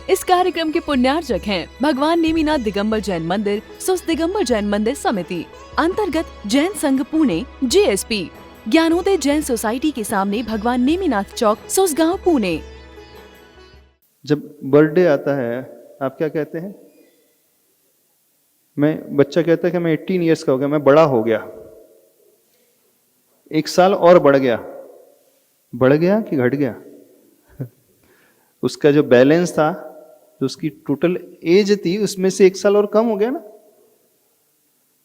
इस कार्यक्रम के पुण्यार्जक हैं भगवान नेमिनाथ दिगंबर जैन मंदिर, सुस दिगंबर जैन मंदिर समिति, अंतर्गत जैन संघ पुणे JSP, ज्ञानोदय जैन सोसाइटी के सामने भगवान नेमिनाथ चौक, सुसगांव, पुणे। जब बर्थडे आता है आप क्या कहते हैं? बच्चा कहता है कि मैं 18 ईयर्स का हो गया, मैं बड़ा हो गया, 1 साल और बढ़ गया कि घट गया? उसका जो बैलेंस था, जो उसकी टोटल एज थी, उसमें से 1 साल और कम हो गया ना।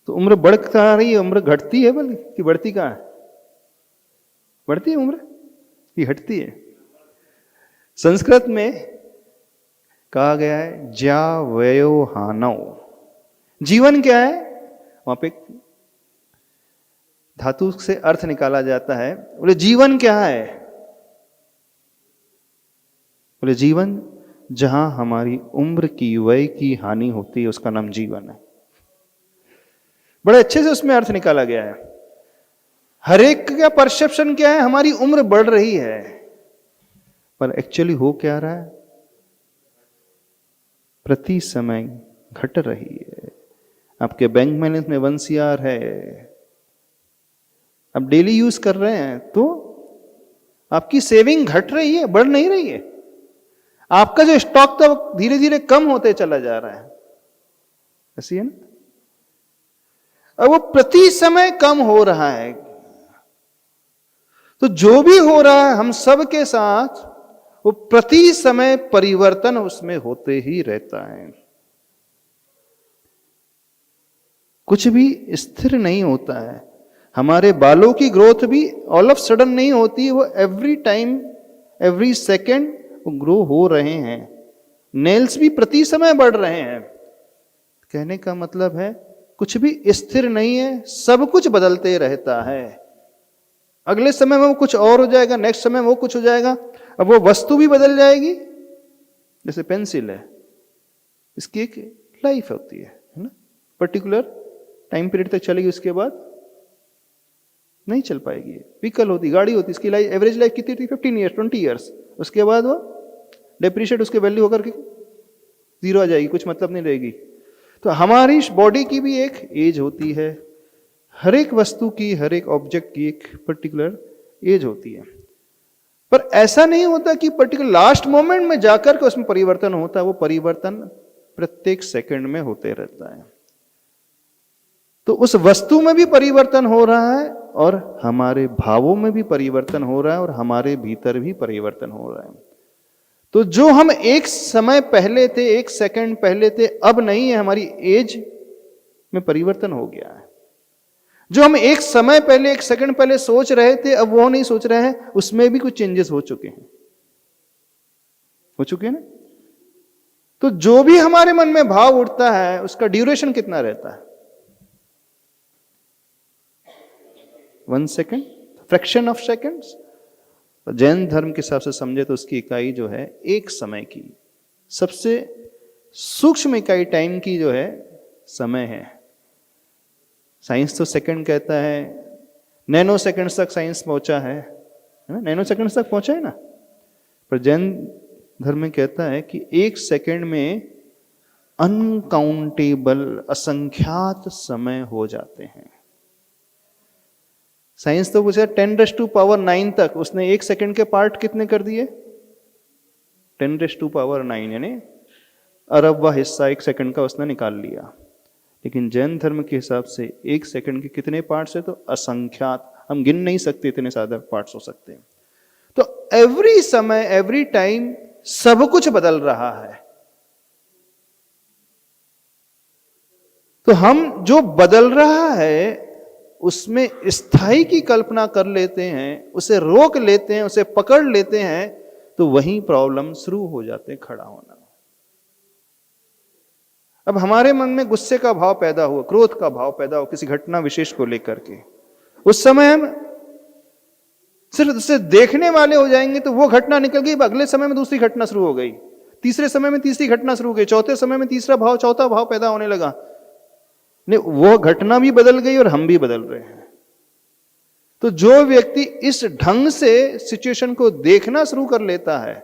तो उम्र बढ़ कहाँ रही है? उम्र घटती है बल्कि कि बढ़ती कहाँ है? बढ़ती है उम्र कि घटती है? संस्कृत में कहा गया है ज्या वयो हानव। जीवन क्या है? वहां पे धातु से अर्थ निकाला जाता है। बोले जीवन क्या है? बोले जीवन जहां हमारी उम्र की, वय की हानि होती है, उसका नाम जीवन है। बड़े अच्छे से उसमें अर्थ निकाला गया है। हर एक का परसेप्शन क्या है? हमारी उम्र बढ़ रही है, पर एक्चुअली हो क्या रहा है? प्रति समय घट रही है। आपके बैंक बैलेंस में 1 CR है, आप डेली यूज कर रहे हैं, तो आपकी सेविंग घट रही है, बढ़ नहीं रही है। आपका जो स्टॉक था वो धीरे धीरे कम होते चला जा रहा है, ऐसी है ना। अब वो प्रति समय कम हो रहा है, तो जो भी हो रहा है हम सब के साथ, वो प्रति समय परिवर्तन उसमें होते ही रहता है। कुछ भी स्थिर नहीं होता है। हमारे बालों की ग्रोथ भी ऑल ऑफ सडन नहीं होती, वो एवरी टाइम, एवरी सेकेंड वो ग्रो हो रहे हैं। नेल्स भी प्रति समय बढ़ रहे हैं। कहने का मतलब है कुछ भी स्थिर नहीं है, सब कुछ बदलते रहता है। अगले समय में वो कुछ और हो जाएगा, नेक्स्ट समय में वो कुछ हो जाएगा। अब वो वस्तु भी बदल जाएगी। जैसे पेंसिल है, इसकी एक लाइफ होती है ना, पर्टिकुलर टाइम पीरियड तक चलेगी, उसके बाद नहीं चल पाएगी। व्हीकल होती, गाड़ी होती, इसकी लाइफ, एवरेज लाइफ कितनी थी? 15 ईयर्स, 20 ईयर्स। उसके बाद वो डेप्रिशिएट, उसके वैल्यू होकर के 0 आ जाएगी, कुछ मतलब नहीं रहेगी। तो हमारी बॉडी की भी एक एज होती है, हर एक वस्तु की, हर एक ऑब्जेक्ट की एक पर्टिकुलर एज होती है। पर ऐसा नहीं होता कि पर्टिकुलर लास्ट मोमेंट में जाकर के उसमें परिवर्तन होता है। वो परिवर्तन प्रत्येक सेकंड में होते रहता है। तो उस वस्तु में भी परिवर्तन हो रहा है, और हमारे भावों में भी परिवर्तन हो रहा है, और हमारे भीतर भी परिवर्तन हो रहा है। तो जो हम एक समय पहले थे, 1 सेकंड पहले थे, अब नहीं है। हमारी एज में परिवर्तन हो गया है। जो हम एक समय पहले, 1 सेकंड पहले सोच रहे थे, अब वो नहीं सोच रहे हैं, उसमें भी कुछ चेंजेस हो चुके हैं, ना। तो जो भी हमारे मन में भाव उठता है, उसका ड्यूरेशन कितना रहता है? 1 second, fraction of seconds. Jain धर्म के हिसाब से समझे तो उसकी इकाई जो है एक समय की, सबसे सूक्ष्म इकाई टाइम की जो है समय है। साइंस तो सेकंड कहता है, नैनो सेकंड्स तक साइंस पहुंचा है ना, नैनो सेकंड्स तक पहुंचा है ना। पर जैन धर्म में कहता है कि 1 सेकंड में अनकाउंटेबल, असंख्यात समय हो जाते हैं। साइंस तो पूछा 10⁻⁹ तक, उसने 1 सेकंड के पार्ट कितने कर दिए? 10⁻⁹, यानी अरबवा हिस्सा 1 सेकंड का उसने निकाल लिया। लेकिन जैन धर्म के हिसाब से 1 सेकंड के कितने पार्ट्स है? तो असंख्यात, हम गिन नहीं सकते, इतने सारे पार्ट्स हो सकते हैं। तो एवरी समय, एवरी टाइम सब कुछ बदल रहा है। तो हम जो बदल रहा है उसमें स्थायी की कल्पना कर लेते हैं, उसे रोक लेते हैं, उसे पकड़ लेते हैं, तो वहीं प्रॉब्लम शुरू हो जाते हैं खड़ा होना। अब हमारे मन में गुस्से का भाव पैदा हुआ, क्रोध का भाव पैदा हुआ किसी घटना विशेष को लेकर के, उस समय हम सिर्फ उसे देखने वाले हो जाएंगे, तो वो घटना निकल गई, अगले समय में दूसरी घटना शुरू हो गई, तीसरे समय में तीसरी घटना शुरू हो गई, चौथे समय में तीसरा भाव, चौथा भाव पैदा होने लगा। नहीं, वो घटना भी बदल गई और हम भी बदल रहे हैं। तो जो व्यक्ति इस ढंग से सिचुएशन को देखना शुरू कर लेता है,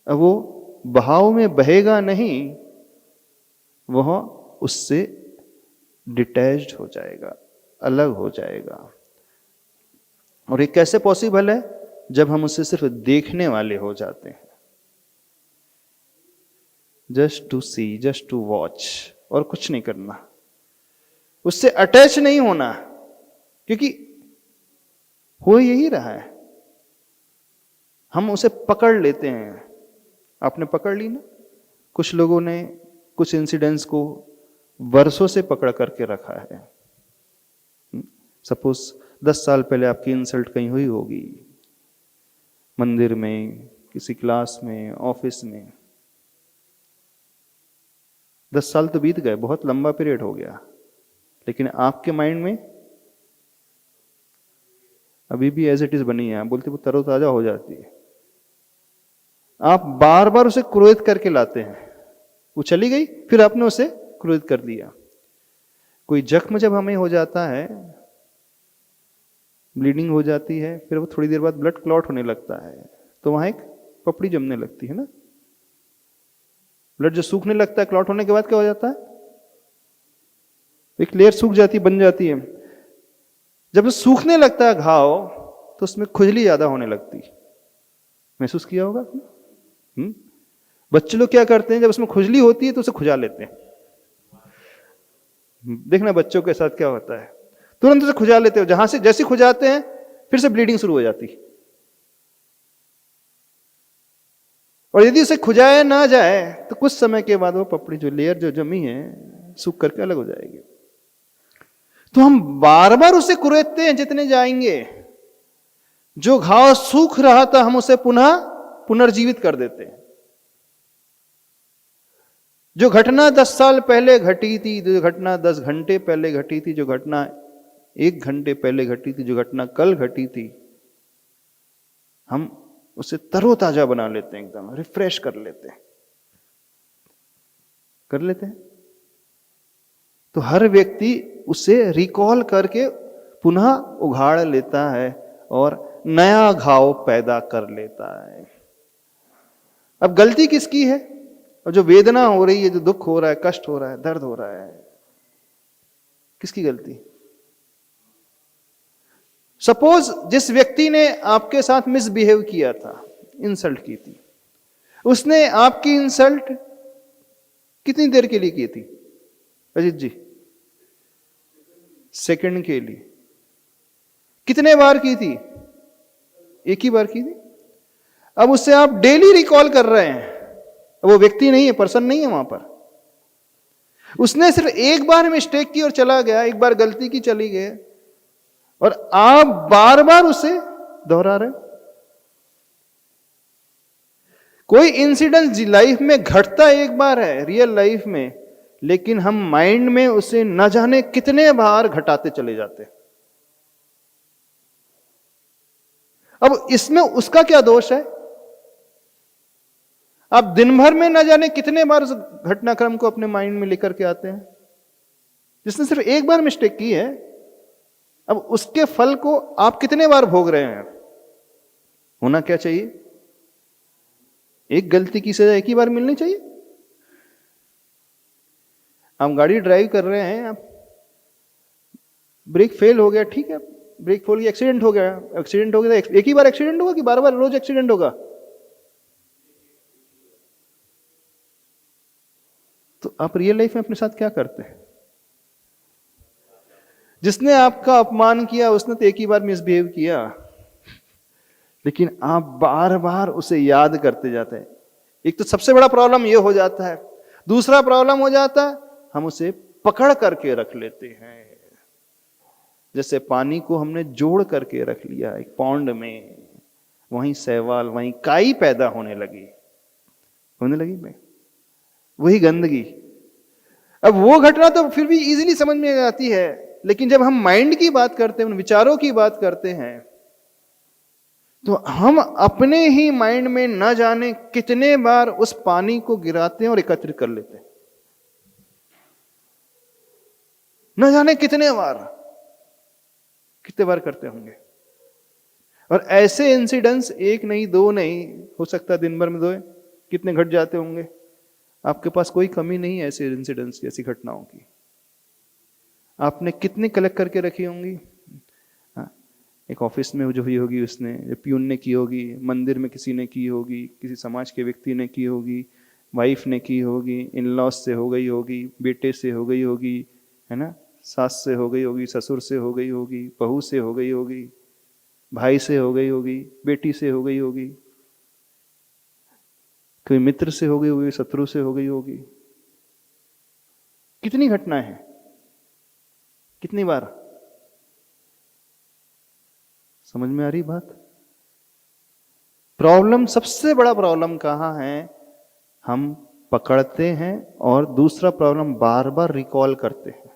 अब वो बहाव में बहेगा नहीं, वह उससे डिटैच्ड हो जाएगा, अलग हो जाएगा। और ये कैसे पॉसिबल है? जब हम उसे सिर्फ देखने वाले हो जाते हैं, just to see, just to watch, और कुछ नहीं करना, उससे अटैच नहीं होना, क्योंकि हो यही रहा है, हम उसे पकड़ लेते हैं। आपने पकड़ ली ना, कुछ लोगों ने कुछ इंसिडेंट्स को वर्षों से पकड़ करके रखा है। सपोज 10 साल पहले आपकी इंसल्ट कहीं हुई होगी, मंदिर में, किसी क्लास में, ऑफिस में। 10 साल तो बीत गए, बहुत लंबा पीरियड हो गया, लेकिन आपके माइंड में अभी भी एज इट इज बनी है। बोलते वो तरोताजा हो जाती है। आप बार बार उसे क्रोधित करके लाते हैं, वो चली गई, फिर आपने उसे क्रोधित कर दिया। कोई जख्म जब हमें हो जाता है, ब्लीडिंग हो जाती है, फिर वो थोड़ी देर बाद ब्लड क्लॉट होने लगता है, तो वहां एक पपड़ी जमने लगती है ना। ब्लड जो सूखने लगता है, क्लॉट होने के बाद क्या हो जाता है? एक लेयर सूख जाती है, बन जाती है। जब सूखने लगता है घाव, तो उसमें खुजली ज्यादा होने लगती है। महसूस किया होगा? बच्चे लोग क्या करते हैं, जब उसमें खुजली होती है तो उसे खुजा लेते हैं। देखना बच्चों के साथ क्या होता है, तुरंत उसे खुजा लेते हो। जहां से जैसे खुजाते हैं, फिर से ब्लीडिंग शुरू हो जाती। और यदि उसे खुजाया ना जाए तो कुछ समय के बाद वो पपड़ी, जो लेयर जो जमी है, सूख करके अलग हो जाएगी। तो हम बार बार उसे कुरेदते हैं जितने जाएंगे। जो घाव सूख रहा था, हम उसे पुनः पुनर्जीवित कर देते हैं। जो घटना 10 साल पहले घटी थी, जो घटना 10 घंटे पहले घटी थी, जो घटना 1 घंटे पहले घटी थी, जो घटना कल घटी थी, हम उसे तरोताजा बना लेते हैं, एकदम रिफ्रेश कर लेते हैं। तो हर व्यक्ति उसे रिकॉल करके पुनः उघाड़ लेता है और नया घाव पैदा कर लेता है। अब गलती किसकी है? और जो वेदना हो रही है, जो दुख हो रहा है, कष्ट हो रहा है, दर्द हो रहा है, किसकी गलती? सपोज जिस व्यक्ति ने आपके साथ मिसबिहेव किया था, इंसल्ट की थी, उसने आपकी इंसल्ट कितनी देर के लिए की थी अजीत जी? सेकंड के लिए। कितने बार की थी? एक ही बार की थी। अब उससे आप डेली रिकॉल कर रहे हैं। वो व्यक्ति नहीं है, पर्सन नहीं है वहां पर। उसने सिर्फ एक बार मिस्टेक की और चला गया, एक बार गलती की, चली गई, और आप बार बार उसे दोहरा रहे। कोई इंसिडेंट लाइफ में घटता एक बार है, रियल लाइफ में, लेकिन हम माइंड में उसे न जाने कितने बार घटाते चले जाते। अब इसमें उसका क्या दोष है? आप दिन भर में न जाने कितने बार उस घटनाक्रम को अपने माइंड में लेकर के आते हैं। जिसने सिर्फ एक बार मिस्टेक की है, अब उसके फल को आप कितने बार भोग रहे हैं। होना क्या चाहिए? एक गलती की सजा एक ही बार मिलनी चाहिए। हम गाड़ी ड्राइव कर रहे हैं, आप ब्रेक फेल हो गया, ठीक है, ब्रेक फेल, एक्सीडेंट हो गया, एक्सीडेंट हो गया, एक ही बार एक्सीडेंट होगा कि बार बार रोज एक्सीडेंट होगा? तो आप रियल लाइफ में अपने साथ क्या करते हैं? जिसने आपका अपमान किया, उसने तो एक ही बार मिसबिहेव किया, लेकिन आप बार बार उसे याद करते जाते हैं। एक तो सबसे बड़ा प्रॉब्लम यह हो जाता है। दूसरा प्रॉब्लम हो जाता है, हम उसे पकड़ करके रख लेते हैं। जैसे पानी को हमने जोड़ करके रख लिया एक पॉन्ड में, वहीं शैवाल, वहीं काई पैदा होने लगी में, वही गंदगी। अब वो घटना तो फिर भी इजीली समझ में आती है, लेकिन जब हम माइंड की बात करते हैं, उन विचारों की बात करते हैं, तो हम अपने ही माइंड में न जाने कितने बार उस पानी को गिराते हैं और एकत्रित कर लेते हैं। न जाने कितने बार करते होंगे। और ऐसे इंसिडेंट्स एक नहीं, दो नहीं, हो सकता दिन भर में 2 कितने घट जाते होंगे? आपके पास कोई कमी नहीं है ऐसे इंसिडेंट्स की, ऐसी घटनाओं की। आपने कितने कलेक्ट करके रखी होंगी? एक ऑफिस में जो हुई होगी उसने, प्यून ने की होगी, मंदिर में किसी ने की होगी, किसी समाज के व्यक्ति ने की होगी, वाइफ ने की होगी, इन लॉज से हो गई होगी, बेटे से हो गई होगी, है ना, सास से हो गई होगी, ससुर से हो गई होगी, बहू से हो गई होगी, भाई से हो गई होगी, बेटी से हो गई होगी, कोई मित्र से हो गई होगी, शत्रु से हो गई होगी। कितनी घटनाएं हैं, कितनी बार? समझ में आ रही बात? प्रॉब्लम, सबसे बड़ा प्रॉब्लम कहां है? हम पकड़ते हैं और दूसरा प्रॉब्लम बार बार रिकॉल करते हैं,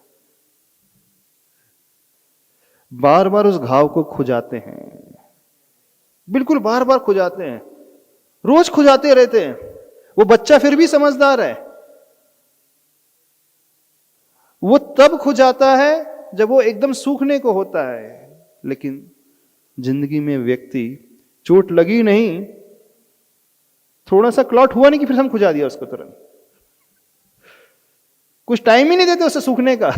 बार बार उस घाव को खुजाते हैं, बिल्कुल बार बार खुजाते हैं, रोज खुजाते रहते हैं। वो बच्चा फिर भी समझदार है, वो तब खुजाता है जब वो एकदम सूखने को होता है। लेकिन जिंदगी में व्यक्ति, चोट लगी नहीं, थोड़ा सा क्लॉट हुआ नहीं कि फिर हम खुजा दिया उसको तुरंत, कुछ टाइम ही नहीं देते उसे सूखने का।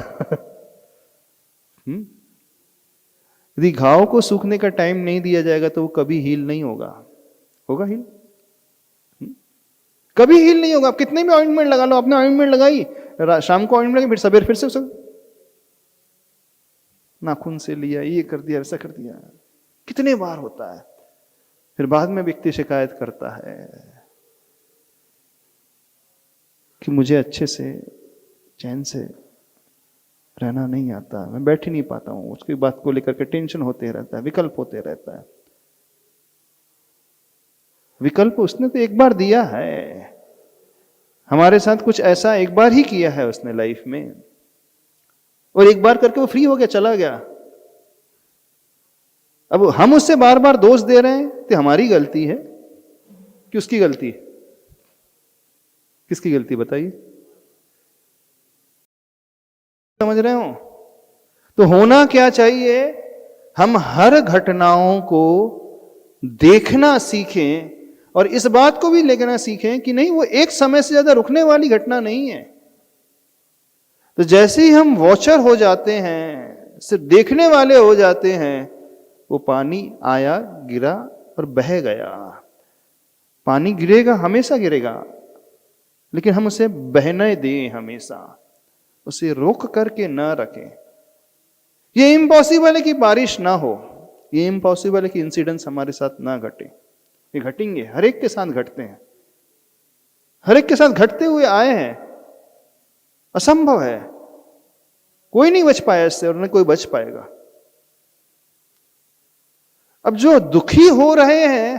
यदि घाव को सूखने का टाइम नहीं दिया जाएगा तो वो कभी हील नहीं होगा। होगा हील? कभी हील नहीं होगा। आप कितने भी ऑइंटमेंट लगा लो, आपने ऑइंटमेंट लगाई, शाम को ऑइंटमेंट लगा, फिर सवेरे फिर से नाखून से लिया, ये कर दिया, ऐसा कर दिया, कितने बार होता है। फिर बाद में व्यक्ति शिकायत करता है कि मुझे अच्छे से चैन से रहना नहीं आता, मैं बैठ ही नहीं पाता हूं, उसकी बात को लेकर के टेंशन होते रहता है, विकल्प होते रहता है। विकल्प उसने तो एक बार दिया है, हमारे साथ कुछ ऐसा एक बार ही किया है उसने लाइफ में, और एक बार करके वो फ्री हो गया, चला गया। अब हम उससे बार बार दोष दे रहे हैं तो हमारी गलती है कि उसकी गलती? किसकी गलती बताइए? समझ रहे हो? तो होना क्या चाहिए? हम हर घटनाओं को देखना सीखें और इस बात को भी लेना सीखें कि नहीं, वो एक समय से ज्यादा रुकने वाली घटना नहीं है। तो जैसे ही हम वॉचर हो जाते हैं, सिर्फ देखने वाले हो जाते हैं, वो पानी आया, गिरा और बह गया। पानी गिरेगा, हमेशा गिरेगा, लेकिन हम उसे बहने दें, हमेशा उसे रोक करके ना रखें। ये इम्पॉसिबल है कि बारिश ना हो, ये इम्पॉसिबल है कि इंसिडेंट्स हमारे साथ ना घटे। ये घटेंगे, हर एक के साथ घटते हैं, हर एक के साथ घटते हुए आए हैं। असंभव है, कोई नहीं बच पाया इससे और न कोई बच पाएगा। अब जो दुखी हो रहे हैं,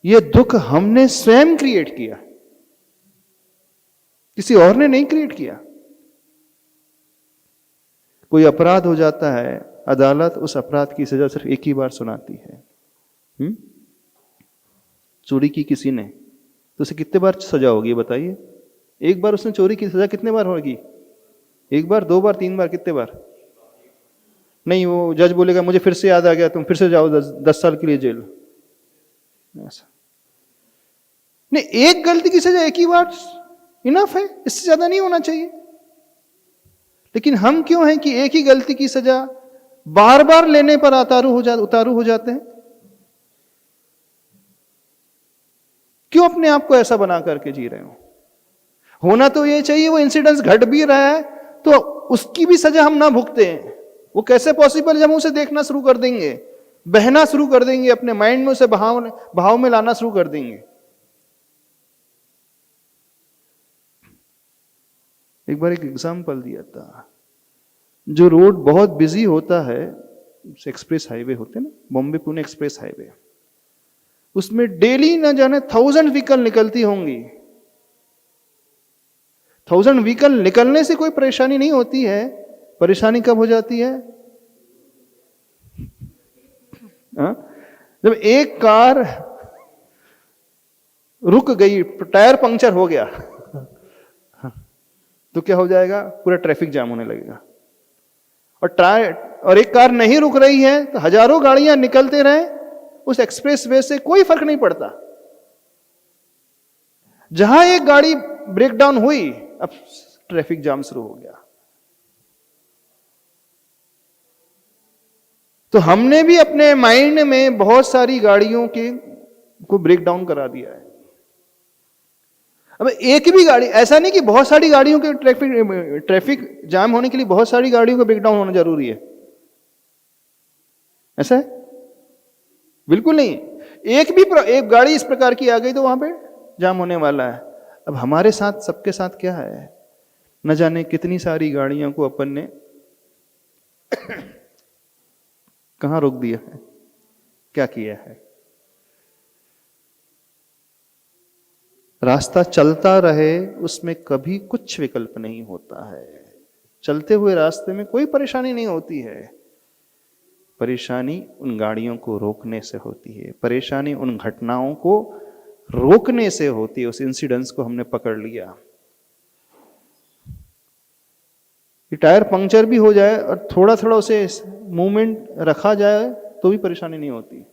ये दुख हमने स्वयं क्रिएट किया, किसी और ने नहीं क्रिएट किया। कोई अपराध हो जाता है, अदालत उस अपराध की सजा सिर्फ एक ही बार सुनाती है। चोरी की किसी ने, तो उसे कितने बार सजा होगी बताइए? एक बार उसने चोरी की सजा कितने बार होगी? एक बार, दो बार, तीन बार, कितने बार? नहीं, वो जज बोलेगा मुझे फिर से याद आ गया, तुम फिर से जाओ 10 साल के लिए जेल। ऐसा नहीं, एक गलती की सजा एक ही बार इनफ है, इससे ज्यादा नहीं होना चाहिए। लेकिन हम क्यों हैं कि एक ही गलती की सजा बार बार लेने पर उतारू हो जाते हैं? क्यों अपने आप को ऐसा बना करके जी रहे हो? होना तो ये चाहिए वो इंसिडेंस घट भी रहा है तो उसकी भी सजा हम ना भुगते हैं। वो कैसे पॉसिबल? जब हम उसे देखना शुरू कर देंगे, बहना शुरू कर देंगे, अपने माइंड में उसे भाव में लाना शुरू कर देंगे। एक बार एक एग्जांपल दिया था, जो रोड बहुत बिजी होता है, एक्सप्रेस हाईवे होते हैं ना, बॉम्बे पुणे एक्सप्रेस हाईवे, उसमें डेली न जाने 1000 व्हीकल निकलती होंगी। 1000 व्हीकल निकलने से कोई परेशानी नहीं होती है, परेशानी कब हो जाती है? जब एक कार रुक गई, टायर पंक्चर हो गया, तो क्या हो जाएगा? पूरा ट्रैफिक जाम होने लगेगा। और एक कार नहीं रुक रही है तो हजारों गाड़ियां निकलते रहे उस एक्सप्रेस वे से, कोई फर्क नहीं पड़ता। जहां एक गाड़ी ब्रेक डाउन हुई, अब ट्रैफिक जाम शुरू हो गया। तो हमने भी अपने माइंड में बहुत सारी गाड़ियों को ब्रेक डाउन करा दिया है। अब एक भी गाड़ी, ऐसा नहीं कि बहुत सारी गाड़ियों के ट्रैफिक जाम होने के लिए बहुत सारी गाड़ियों का ब्रेक डाउन होना जरूरी है, ऐसा है? बिल्कुल नहीं। एक गाड़ी इस प्रकार की आ गई तो वहां पे जाम होने वाला है। अब हमारे साथ, सबके साथ क्या है, न जाने कितनी सारी गाड़ियों को अपन ने कहां रोक दिया है, क्या किया है। रास्ता चलता रहे, उसमें कभी कुछ विकल्प नहीं होता है। चलते हुए रास्ते में कोई परेशानी नहीं होती है। परेशानी उन गाड़ियों को रोकने से होती है, परेशानी उन घटनाओं को रोकने से होती है। उस इंसिडेंस को हमने पकड़ लिया, टायर पंक्चर भी हो जाए और थोड़ा थोड़ा उसे मूवमेंट रखा जाए तो भी परेशानी नहीं होती,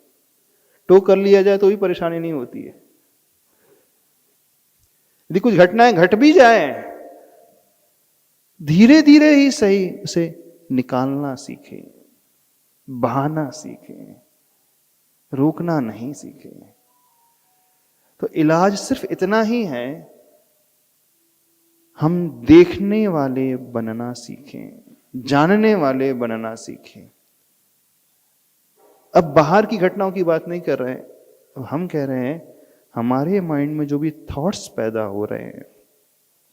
टो कर लिया जाए तो भी परेशानी नहीं होती है। यदि कुछ घटनाएं घट भी जाए, धीरे धीरे ही सही उसे निकालना सीखें, बहाना सीखें, रोकना नहीं सीखें। तो इलाज सिर्फ इतना ही है, हम देखने वाले बनना सीखें, जानने वाले बनना सीखें। अब बाहर की घटनाओं की बात नहीं कर रहे हैं, अब हम कह रहे हैं हमारे माइंड में जो भी थॉट्स पैदा हो रहे हैं,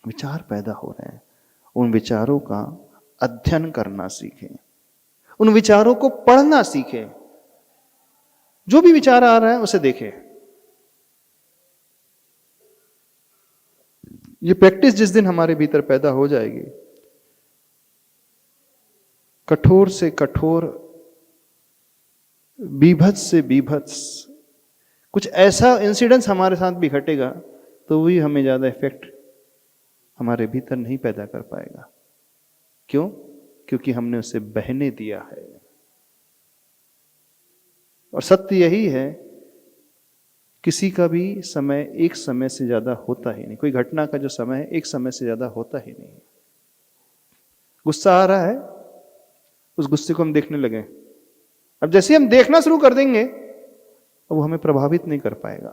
विचार पैदा हो रहे हैं, उन विचारों का अध्ययन करना सीखें, उन विचारों को पढ़ना सीखें। जो भी विचार आ रहा है उसे देखें। ये प्रैक्टिस जिस दिन हमारे भीतर पैदा हो जाएगी, कठोर से कठोर, बीभत्स से बीभत्स कुछ ऐसा इंसिडेंस हमारे साथ भी घटेगा तो भी हमें ज्यादा इफेक्ट हमारे भीतर नहीं पैदा कर पाएगा। क्यों? क्योंकि हमने उसे बहने दिया है। और सत्य यही है, किसी का भी समय एक समय से ज्यादा होता ही नहीं। कोई घटना का जो समय है एक समय से ज्यादा होता ही नहीं। गुस्सा आ रहा है, उस गुस्से को हम देखने लगे, अब जैसे हम देखना शुरू कर देंगे वो हमें प्रभावित नहीं कर पाएगा।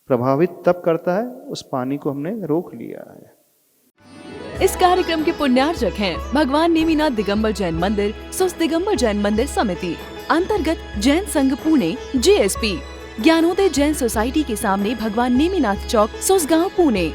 प्रभावित तब करता है उस पानी को हमने रोक लिया है। इस कार्यक्रम के पुण्यार्जक हैं भगवान नेमिनाथ दिगंबर जैन मंदिर, सुस दिगंबर जैन मंदिर समिति, अंतर्गत जैन संघ पुणे, JSP, ज्ञानोदय जैन सोसाइटी के सामने भगवान नेमिनाथ चौक, सुसगांव, पुणे।